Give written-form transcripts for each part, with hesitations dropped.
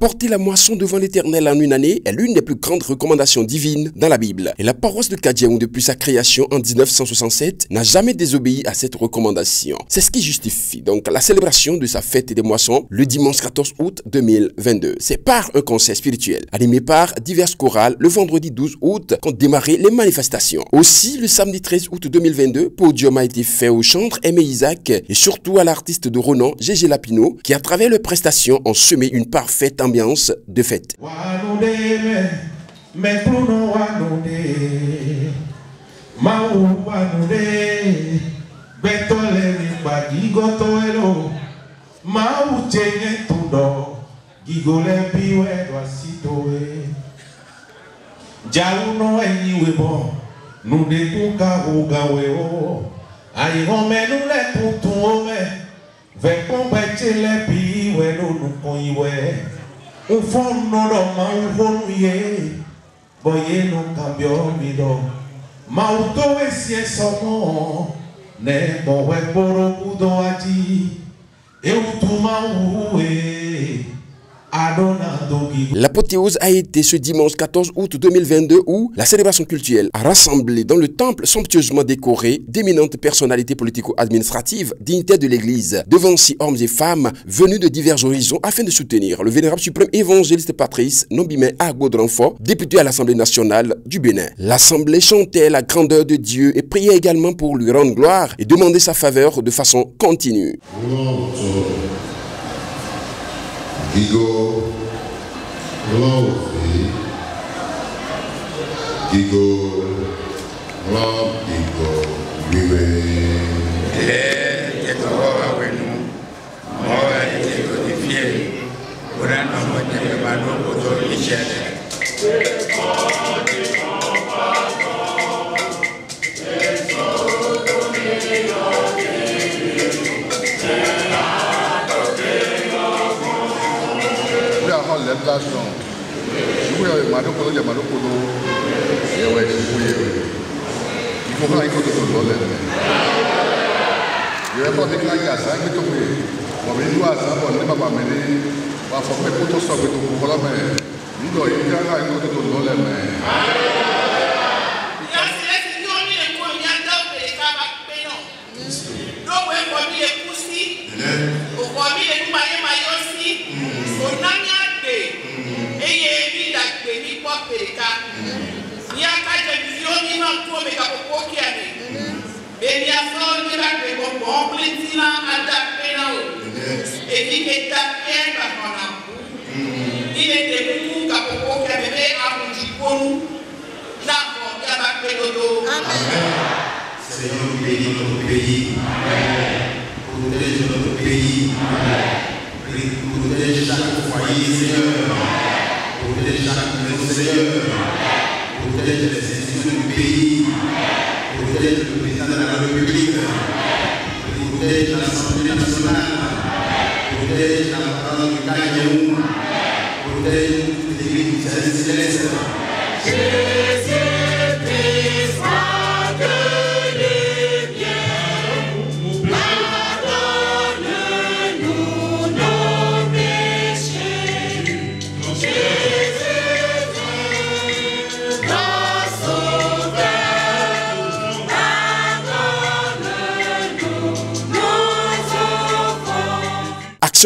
Apporter la moisson devant l'Éternel en une année est l'une des plus grandes recommandations divines dans la Bible. Et la paroisse de Kadjeoun, depuis sa création en 1967, n'a jamais désobéi à cette recommandation. C'est ce qui justifie donc la célébration de sa fête des moissons le dimanche 14 août 2022. C'est par un concert spirituel animé par diverses chorales le vendredi 12 août qu'ont démarré les manifestations. Aussi, le samedi 13 août 2022, podium a été fait au chantre Aimé Isaac et surtout à l'artiste de renom Gégé Lapino qui, à travers leurs prestations, ont semé une parfaite ambiance de fête. L'apothéose a été ce dimanche 14 août 2022 où la célébration cultuelle a rassemblé dans le temple somptueusement décoré d'éminentes personnalités politico-administratives, dignitaires de l'Église, devant 6 hommes et femmes venus de divers horizons afin de soutenir le vénérable suprême évangéliste Patrice Nombimé Agbo-Dranfo, député à l'Assemblée nationale du Bénin. L'Assemblée chantait la grandeur de Dieu et priait également pour lui rendre gloire et demander sa faveur de façon continue.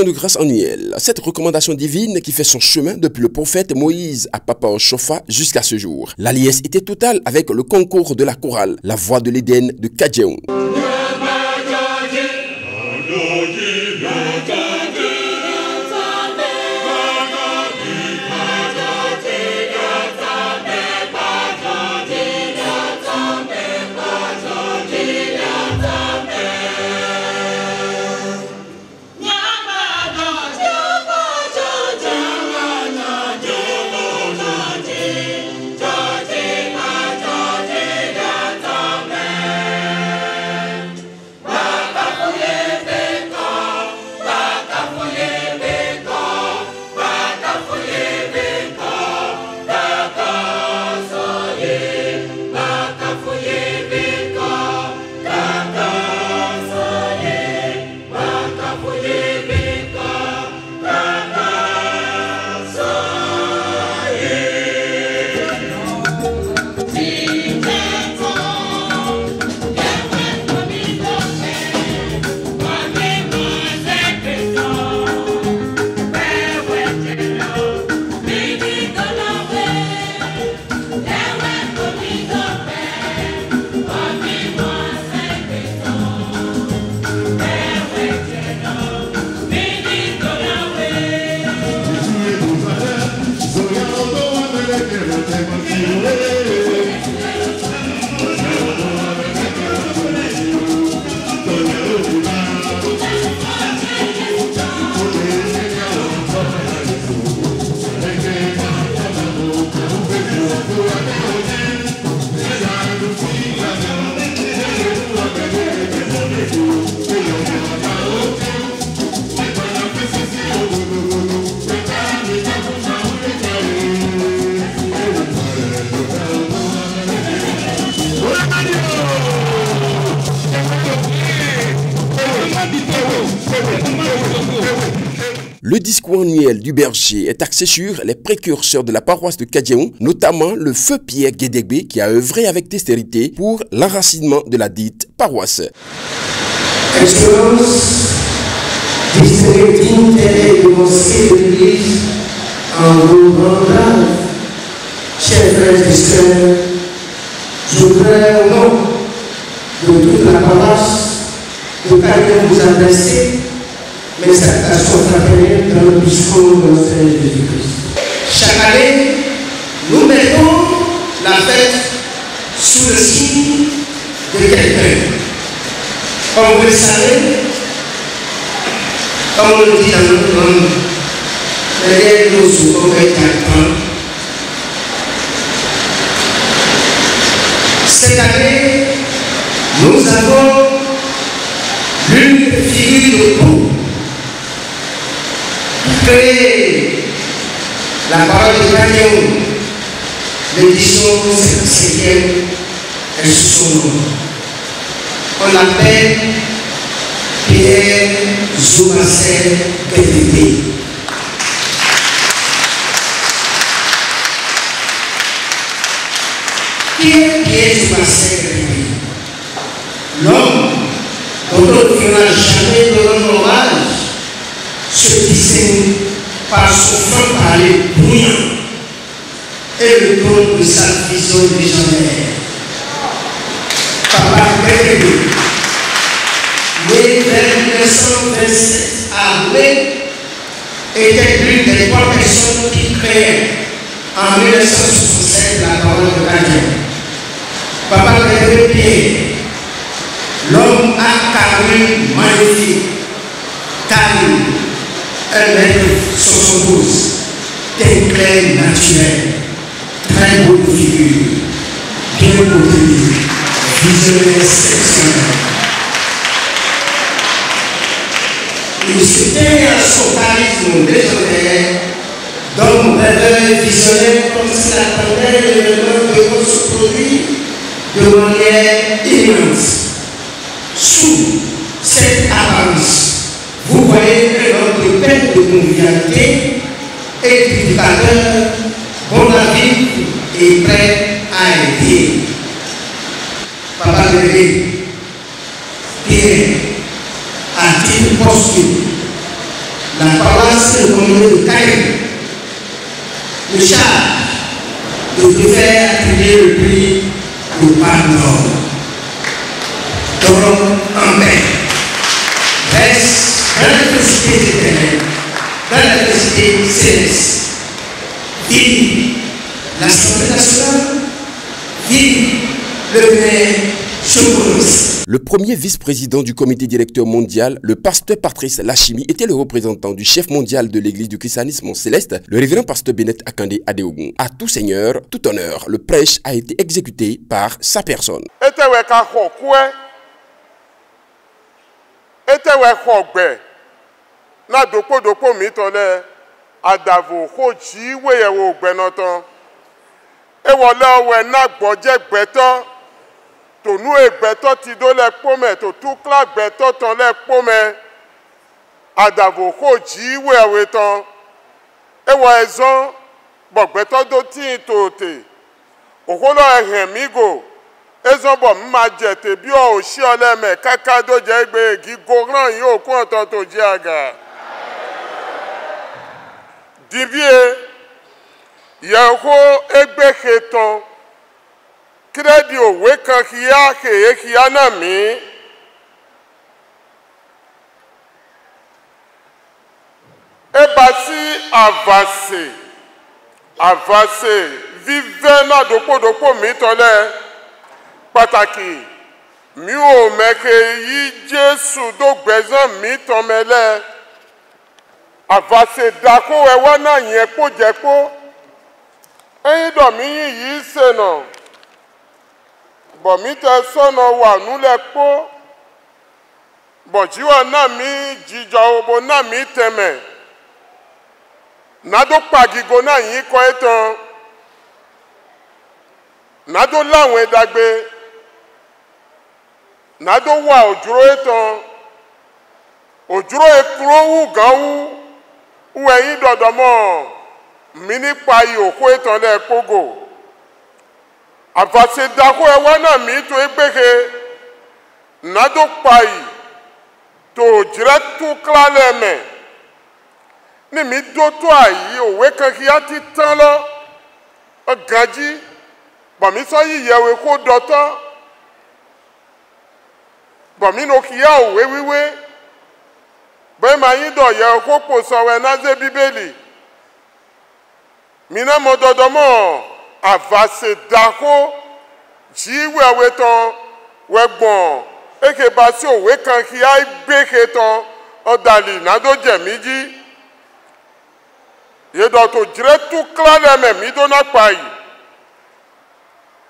De grâce annuelle. Cette recommandation divine qui fait son chemin depuis le prophète Moïse à Papa Ochofa jusqu'à ce jour. La liesse était totale avec le concours de la chorale La Voix de l'Éden de Kadjeoun. Le discours annuel du berger est axé sur les précurseurs de la paroisse de Kadjeon, notamment le feu Pierre Guédégbé qui a œuvré avec dextérité pour l'enracinement de la dite paroisse. Excellence, distributing et démonstrer de l'Église en vos grands grades, chers frères et sœurs, je voudrais au nom de toute la paroisse de Kadjeon vous adresser mes salutations fraternelles dans le discours de notre Seigneur Jésus-Christ. Chaque année, nous mettons la fête sous le signe de quelqu'un. Comme vous le savez, comme on le dit dans notre langue, derrière nous souvent est un temps. Cette année, nous avons l'une figure de proue. Créer la parole de Kadjeon, l'édition 55e est sous son nom. On l'appelle Pierre Zoumassel Guédégbé. Qui est Pierre Zoumassel Guédégbé? L'homme dont on ne n'a jamais donné hommage se distingue par son franc parler brillant et le don de sa vision légendaire. Papa Guédégbé, né vers 1927 à Roubaix, était l'une des 3 personnes qui créaient en 1967 la parole de Kadjeon. Papa Guédégbé, l'homme à carrure magnifique, taille 1,72 m, teint clair naturel, très beau de figure, bien motivé, visionnaire exceptionnel. Il se tait à son charisme légendaire, d'homme rêveur visionnaire comme s'il attendait l'événement de se produire de manière immense. Sous cette apparence, vous voyez un homme de paix, de convivialité, éducateur, bon à vivre et prêt à aider. Papa Guédégbé, Pierre, à titre posthume, la paroisse de communauté de Kadjeon, le charge de te faire attribuer le prix au Parc-Nord. Donc, en paix, reste dans l'électricité éternelle, dans l'électricité céleste. Vive l'Assemblée nationale, vive le maire Choconos. Le premier vice-président du comité directeur mondial, le pasteur Patrice Lachimi, était le représentant du chef mondial de l'église du christianisme céleste, le révérend pasteur Bennett Akande Adeogun. À tout seigneur, tout honneur, le prêche a été exécuté par sa personne. Etewe khogbe na dopo mi tole adavo khoji weye wo gbe no tan e wole we na gboje gbeto to nu egbeto ti do le pome to tu kla gbeto ton le pome adavo khoji wewe tan e wo ezon bo gbeto do ti to te okolo ehem mi go ezonbo mma jete bi o si oleme kaka do je gbe gi goran yi okun oton to je aga divie yeho egbe keton kredi owe kan kiya na mi ebasi avance vive na dopo mi tole pàtàkì mi ò mẹ́kẹ́ yí Jésù tó gbẹ̀zán mi tọ́mẹ́lẹ́ àfàṣe dàkó ẹwà náà yẹn kó jẹ́ kó ẹ̀yin dọ̀mí yìí sènà bọ̀mí tẹ sọ́nà wà núlẹ̀ kó bọ̀jíwà náà mi jíjọ obo náà mi tẹ̀mẹ̀ nàdó pàgìgò náà yìí kọ́ ẹ̀ tán nàdó láwọn ẹ̀dàgbé. Nado wa ojuro etan ojuro ekuro wu gan wu Ou ẹ̀yin dọ̀dọ̀ mọ́ mi nípa ìhòkó ìtànlẹ̀ kógò. Àfàṣedàkó ẹwà náà mi tó égbéke. Nádó payì tó jìrẹ́ tó kílálẹ̀ mẹ́. Ní mi dó tó àyí òwe kan kí á ti tán lọ. Ọ̀gànjí bọ̀mí sọ yíyẹ̀wé kó dọ̀tọ́. Bọ̀mí no kí á òwe wíwé. Bẹ́ẹ̀ máa yín dọ̀ yẹ kó pò sọ̀wẹ́ náà ṣe bíbélì. Mina mo dọ̀dọ̀ mọ́ àfàṣedàkó jíwèwé tán wẹ́gbọ̀n eke bá sí òwe kan kí á gbéke tán ọ̀dàlì nádó jẹ̀mí jí. Yédọ̀ tó jìrẹ́ tó kílálẹ̀ mẹ́ mi dóná payì.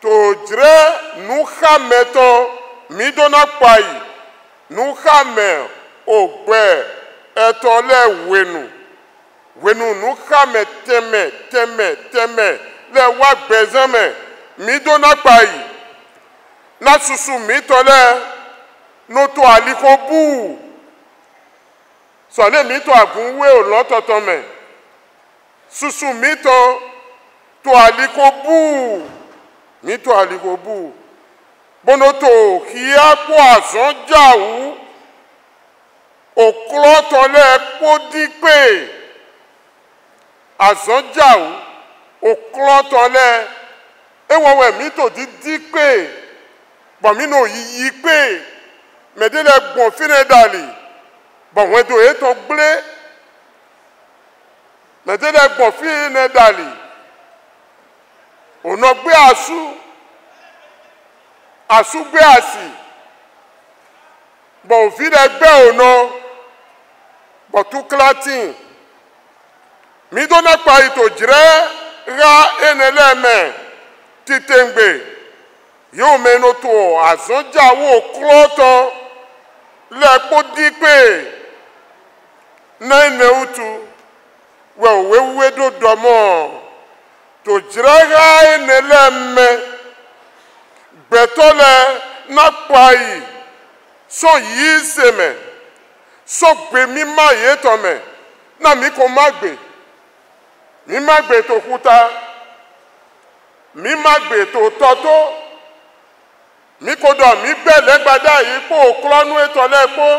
Tó jìrẹ́ nùxàmẹ́ tán mi dóná payì. Nùxàmẹ́ ògbẹ́ ẹ̀tọ́ lẹ́ wẹ̀nù. Wẹ̀nù nùxàmẹ́ tẹ́mẹ̀ lẹ́ wá gbẹ̀zẹ́mẹ̀ mi dóná payì. Ná susu mi tọ́lẹ̀ nótó àlíkó bú. Sọ̀lẹ̀ mi tó àgúnwé ò lọ́tọ̀tọ̀ mẹ́. Susu mi tọ́ tó àlíkó bú. Mi tó àlíkó bú. Bónótó kí á kó àzán jáwú. Òkúlọ́tọ̀lẹ̀ kó dípè. Àzán jáwú. Òkúlọ́tọ̀lẹ̀ ewọ̀wẹ̀ mi tó dípè. Bọ̀mí no yí pé. Mẹ̀dẹ́lẹ̀ gbọ̀n fínẹ̀ dàlì. Bọ̀wọ̀n tó ètò gblé. Mẹ̀dẹ́lẹ̀ gbọ̀n fínẹ̀ dàlì. Ònà gbé àsú. Àsú gbé àsì. Bọ̀ òfínẹ̀ gbé ònà. Bọ̀ tú kílátìn. Mi dóná pa ìtò jìrẹ́ ra ẹnẹlẹ́mẹ̀ títẹ̀ngbè. Yóò mẹ́nu tó àzọ́jàwó kúlọ́tọ̀ lẹ́kọ́ dípè náà ní òtù wẹ̀ òwéwé dòdò mọ́ tó jìrẹ́gà ẹnẹlẹ́mẹ́ gbẹ̀tọ́lẹ̀ nápáyì sọ yìí sèmẹ̀ sọ gbé mi má yé tọ̀mẹ̀ náà mi kò má gbé mi má gbé tó kúta mi má gbé tó tọ́tọ́. Mi kò dọ̀ mi bẹ̀ lẹ́gbàdá yìí kó òkúlọ́nú ètò lẹ́kọ́.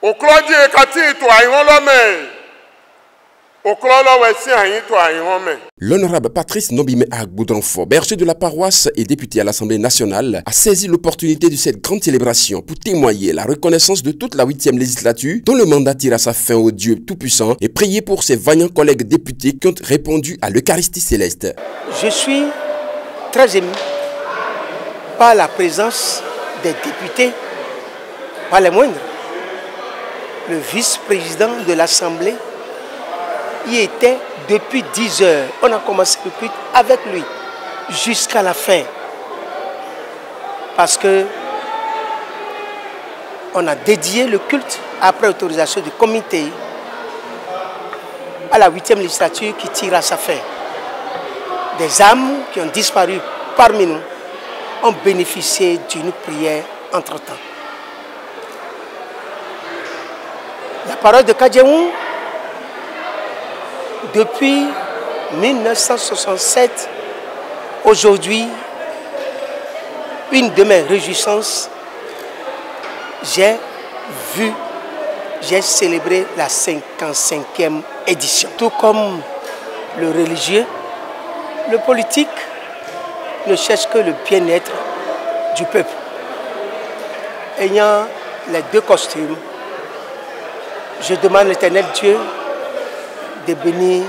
Òkúlọ́jì kàtí ètò àìhán lọ́mẹ̀. Òkúlọ́lọ́wẹ̀ sí àyín tó àìhán mẹ́. L'honorable Patrice Nobime Agboudranfo, berger de la paroisse et député à l'Assemblée nationale, a saisi l'opportunité de cette grande célébration pour témoigner la reconnaissance de toute la 8e législature dont le mandat tire à sa fin au Dieu Tout-Puissant et prier pour ses vaillants collègues députés qui ont répondu à l'Eucharistie céleste. Je suis très ému par la présence des députés, pas les moindres. Le vice-président de l'Assemblée y était depuis 10 heures. On a commencé le culte avec lui jusqu'à la fin. Parce que on a dédié le culte après autorisation du comité à la 8e législature qui tire à sa fin. Des âmes qui ont disparu parmi nous ont bénéficié d'une prière entre-temps. La parole de Kadjeou, depuis 1967, aujourd'hui, une de mes réjouissances, j'ai célébré la 55e édition. Tout comme le religieux, le politique ne cherche que le bien-être du peuple. Ayant les deux costumes, je demande à l'Éternel Dieu de bénir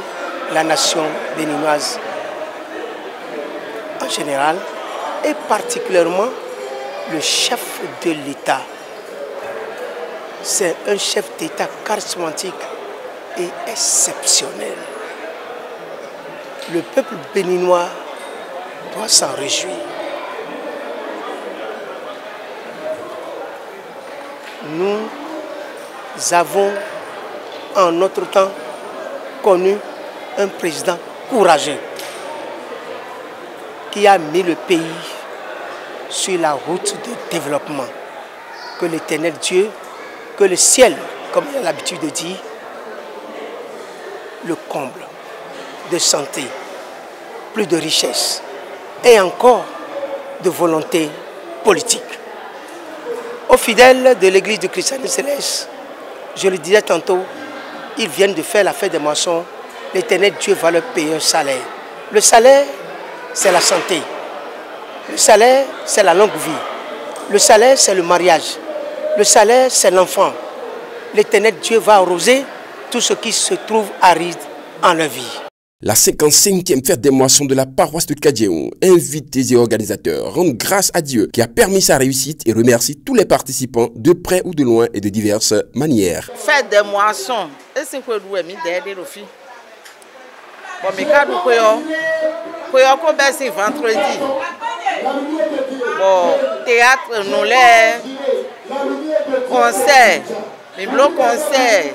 la nation béninoise en général et particulièrement le chef de l'État. C'est un chef d'État charismatique et exceptionnel. Le peuple béninois doit s'en réjouir. Nous avons en notre temps connu un président courageux qui a mis le pays sur la route de développement. Que l'Éternel Dieu, que le ciel, comme il a l'habitude de dire, le comble de santé, plus de richesse et encore de volonté politique. Aux fidèles de l'église du Christianisme céleste, je le disais tantôt, ils viennent de faire la fête des moissons. L'Éternel Dieu va leur payer un salaire. Le salaire, c'est la santé. Le salaire, c'est la longue vie. Le salaire, c'est le mariage. Le salaire, c'est l'enfant. L'Éternel Dieu va arroser tout ce qui se trouve aride en leur vie. La 55e fête des moissons de la paroisse de Kadjeon, invités et organisateurs rendent grâce à Dieu qui a permis sa réussite et remercient tous les participants de près ou de loin et de diverses manières. Fête des moissons, c'est quoi le mi derrière le fil. Bon, mais quand nous voyons c'est vendredi. Bon, théâtre, nous les concert, les blocs concert.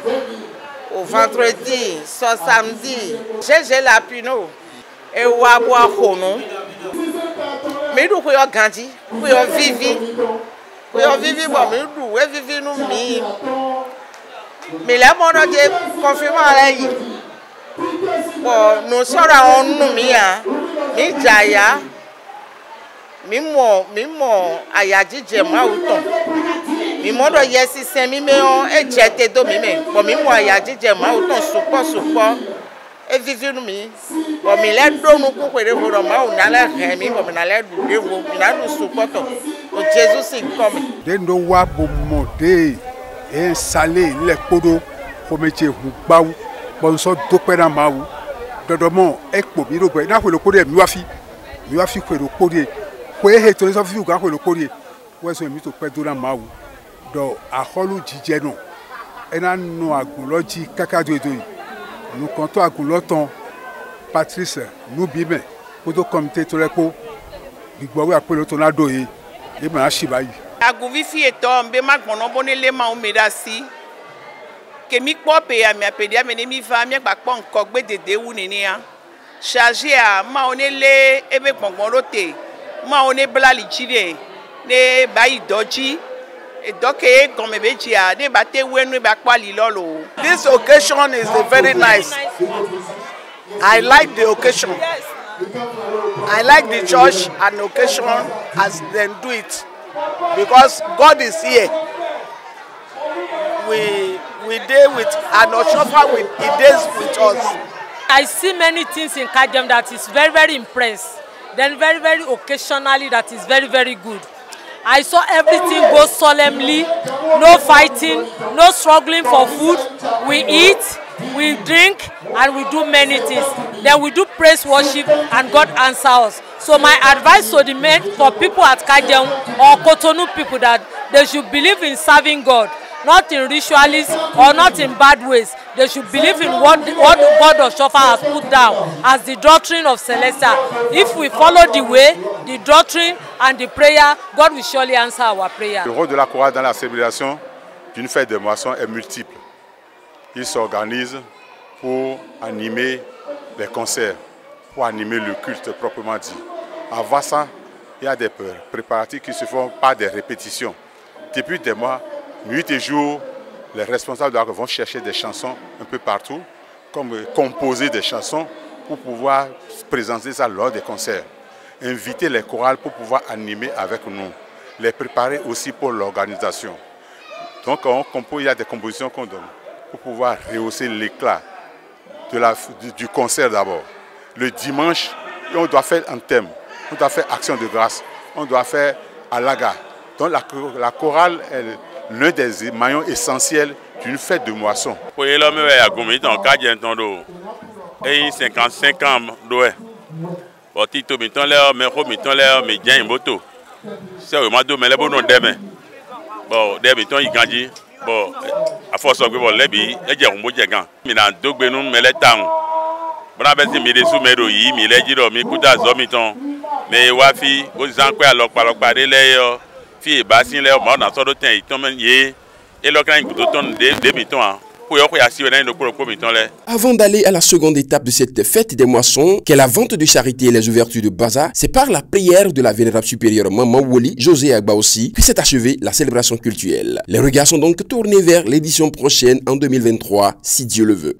Au vendredi, soit samedi, j'ai la pino et ou à boire kono. Mais nous pouvons grandir, nous pouvons vivre, bon, mais nous vivre nous mi. Mais là, mon Dieu, confirme à l'aïe. Bon, nous sommes à nous mi mi jaya, mi mo ayadi jema auton. Mi modo yesi semi me on e jete do mi me bo mi mo aya jije ma o ton supo e vivi nu mi bo mi le do nu ku kwere foro ma o na le he mi bo mi na le du dewo mi na du supo to o Jesus sin come de ndo wa bo mo de e salé le kodo ko meche hu gbawu bo so do pe na ma wu dodo mo e po mi ro gbe na ko lo kode mi wa fi ko ro kode ko e he to so fi ko lo kode wo so mi to pe do na ma wu do aholu jije no ena no agunloji kakado edo yi nu kan to agunlotan Patrice nu bi me ko to comité to repo gbigbo we apelo to na do yi e ma si bayi agun fi eto mbe magbono bonele ma o me da si kemi po pe ya mi apedia me ni mi fa mi pa po nko gbe dede wu ni ni a charger a ma onele ebe gbongbon rote ma one bla li chire ne bayi doji. This occasion is very nice. I like the occasion. I like the church and the occasion as they do it because God is here. We deal with and Oshofa with he deals with us. I see many things in Kadjeon that is very impressed. Then very occasionally that is very good. I saw everything go solemnly, no fighting, no struggling for food. We eat, we drink, and we do many things. Then we do praise worship, and God answers us. So my advice to the men, for people at Kadjeon or Cotonou people, that they should believe in serving God, not in ritualism or not in bad ways. They should believe in what God of Shofa has put down as the doctrine of Celestia. If we follow the way, the doctrine and the prayer, God will surely answer our prayer. Le rôle de la chorale dans la célébration d'une fête de moisson est multiple. Il s'organise pour animer les concerts, pour animer le culte proprement dit. Avant ça, il y a des préparatifs qui se font par des répétitions. Depuis des mois, nuit et jour, les responsables de la vont chercher des chansons un peu partout, comme composer des chansons pour pouvoir présenter ça lors des concerts. Inviter les chorales pour pouvoir animer avec nous, les préparer aussi pour l'organisation. Donc on compose, il y a des compositions qu'on donne pour pouvoir rehausser l'éclat du concert d'abord. Le dimanche, on doit faire un thème, on doit faire action de grâce, on doit faire alaga. Donc la chorale est l'un des maillons essentiels d'une fête de moisson. Pour l'homme, il y a 55 ans. Bon, Tito, mais bien moto. C'est vraiment deux, mais les bons demain. Bon, demain, il gagne. Bon, à force de bon, les billes, il y a un mot de gant. Mais dans deux benons, mais les temps. Bon, après, c'est mes sous mes rois, mais les giro, mes coups d'azomiton. Mais wafi, aux gens qui alors parler les filles, bassin les morts dans son temps, ils tombent et le grand coup de ton débutant. Avant d'aller à la seconde étape de cette fête des moissons, qui est la vente de charité et les ouvertures de bazar, c'est par la prière de la vénérable supérieure Maman Woli, José Agba aussi, que s'est achevée la célébration cultuelle. Les regards sont donc tournés vers l'édition prochaine en 2023, si Dieu le veut.